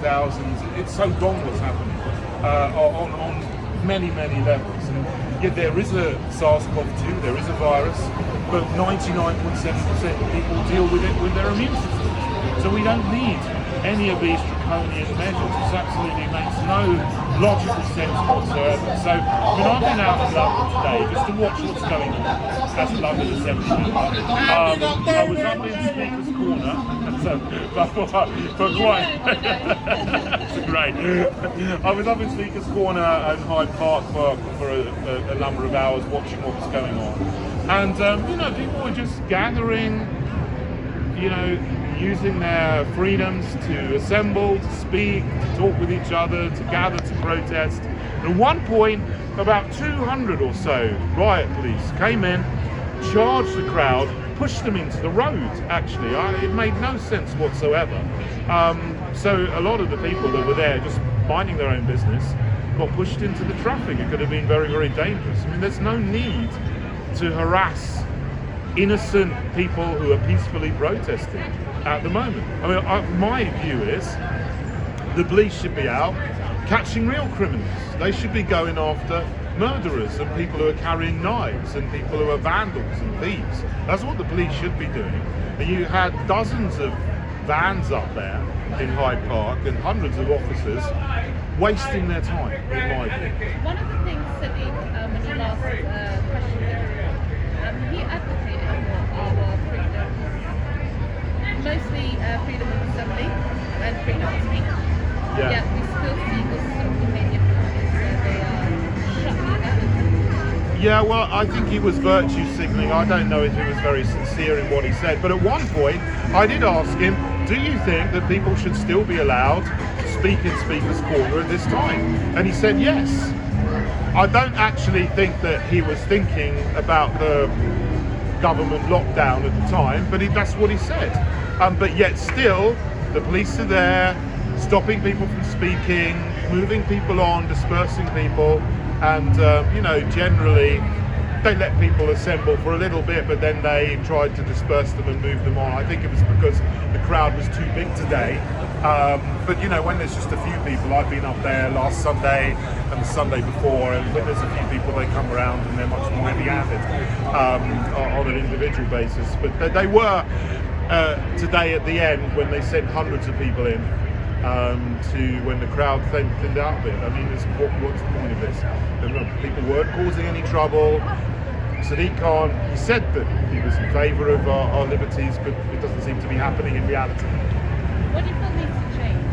2000s. It's so wrong what's happening on many levels. And yet there is a SARS-CoV-2, there is a virus, but 99.7% of people deal with it with their immune systems. So we don't need any of these draconian measures. It absolutely makes no logical sense whatsoever. So, I mean, I've been out in London today just to watch what's going on as London Assembly member. I was up in Speaker's Corner, for quite great. I was up in Speaker's Corner and Hyde Park for a number of hours watching what was going on. And, you know, people were just gathering, you know, using their freedoms to assemble, to speak, to talk with each other, to gather, to protest. And at one point, about 200 or so riot police came in, charged the crowd, pushed them into the road, actually. It made no sense whatsoever. So a lot of the people that were there just minding their own business got pushed into the traffic. It could have been very dangerous. I mean, there's no need to harass innocent people who are peacefully protesting at the moment. I mean, my view is the police should be out catching real criminals. They should be going after murderers and people who are carrying knives and people who are vandals and thieves. That's what the police should be doing. And you had dozens of vans up there in Hyde Park and hundreds of officers wasting their time, in my view. One of the things Sadiq, when you last questioned him, he advocated for our freedom, mostly freedom of assembly and freedom of speech. Yeah. Yet we still see this sort of behaviour where they are shutting down. Yeah, well, I think he was virtue signalling. I don't know if he was very sincere in what he said, but at one point I did ask him, do you think that people should still be allowed to speak in Speaker's Corner at this time? And he said yes. I don't actually think that he was thinking about the government lockdown at the time, but that's what he said. But yet still, the police are there, stopping people from speaking, moving people on, dispersing people, and you know, generally they let people assemble for a little bit, but then they tried to disperse them and move them on. I think it was because the crowd was too big today. But you know, when there's just a few people, I've been up there last Sunday and the Sunday before, and when there's a few people, they come around and they're much more heavy-handed on an individual basis. But they were today at the end when they sent hundreds of people in to when the crowd thinned out a bit. I mean, what's the point of this? People weren't causing any trouble. Sadiq Khan, he said that he was in favour of our liberties, but it doesn't seem to be happening in reality. What do you feel needs to change?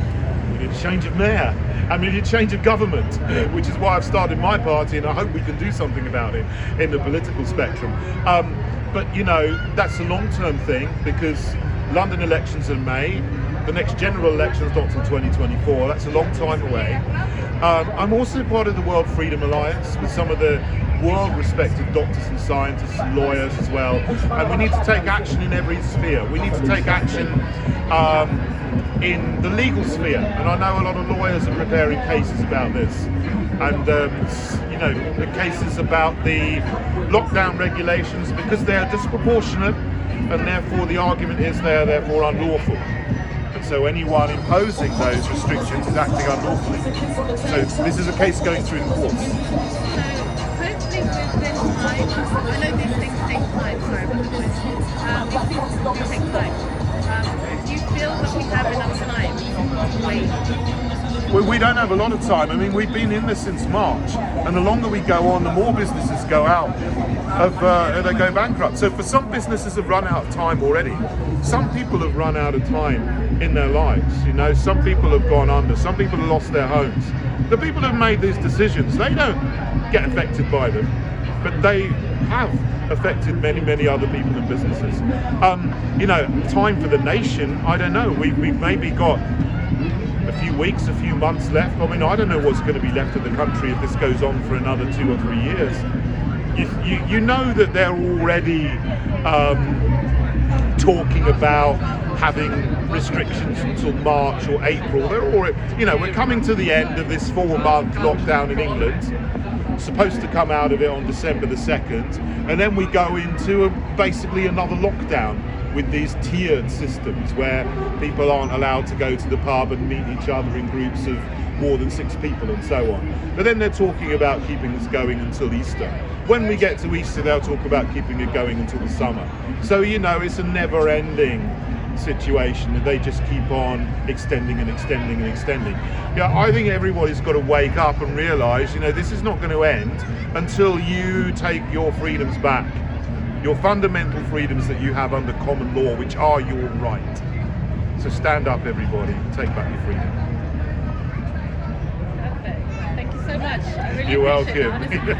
We need a change of mayor. I mean, a change of government, which is why I've started my party, and I hope we can do something about it in the political spectrum. But you know, that's a long-term thing because London elections are in May. The next general election is not until 2024. That's a long time away. I'm also part of the World Freedom Alliance with some of the world-respected doctors and scientists and lawyers as well. And we need to take action in every sphere. We need to take action in the legal sphere. And I know a lot of lawyers are preparing cases about this. And you know, the cases about the lockdown regulations, because they are disproportionate, and therefore the argument is they are therefore unlawful. And so anyone imposing those restrictions is acting unlawfully. So this is a case going through the courts. Hopefully within time, I know these things take time, sorry about the noise. These things do take time. Do you feel that we have enough time to wait? Well, we don't have a lot of time. I mean, we've been in this since March, and the longer we go on, the more businesses go out they go bankrupt. So for some businesses have run out of time already. Some people have run out of time in their lives. You know, some people have gone under. Some people have lost their homes. The people who've made these decisions, they don't get affected by them, but they have affected many other people and businesses. You know, time for the nation, I don't know. We've maybe got a few weeks, a few months left. I mean, I don't know what's going to be left of the country if this goes on for another 2 or 3 years. You know that they're already talking about having restrictions until March or April. They're already, you know, we're coming to the end of this 4-month lockdown in England. Supposed to come out of it on December the 2nd, and then we go into basically another lockdown with these tiered systems where people aren't allowed to go to the pub and meet each other in groups of more than 6 people and so on. But then they're talking about keeping this going until Easter. When we get to Easter, they'll talk about keeping it going until the summer. So, you know, it's a never-ending situation, and they just keep on extending and extending and extending. Yeah, I think everybody's got to wake up and realise, you know, this is not going to end until you take your freedoms back, your fundamental freedoms that you have under common law, which are your right. So stand up, everybody, take back your freedom. Perfect. Thank you so much. I really You're appreciate welcome. that, honestly.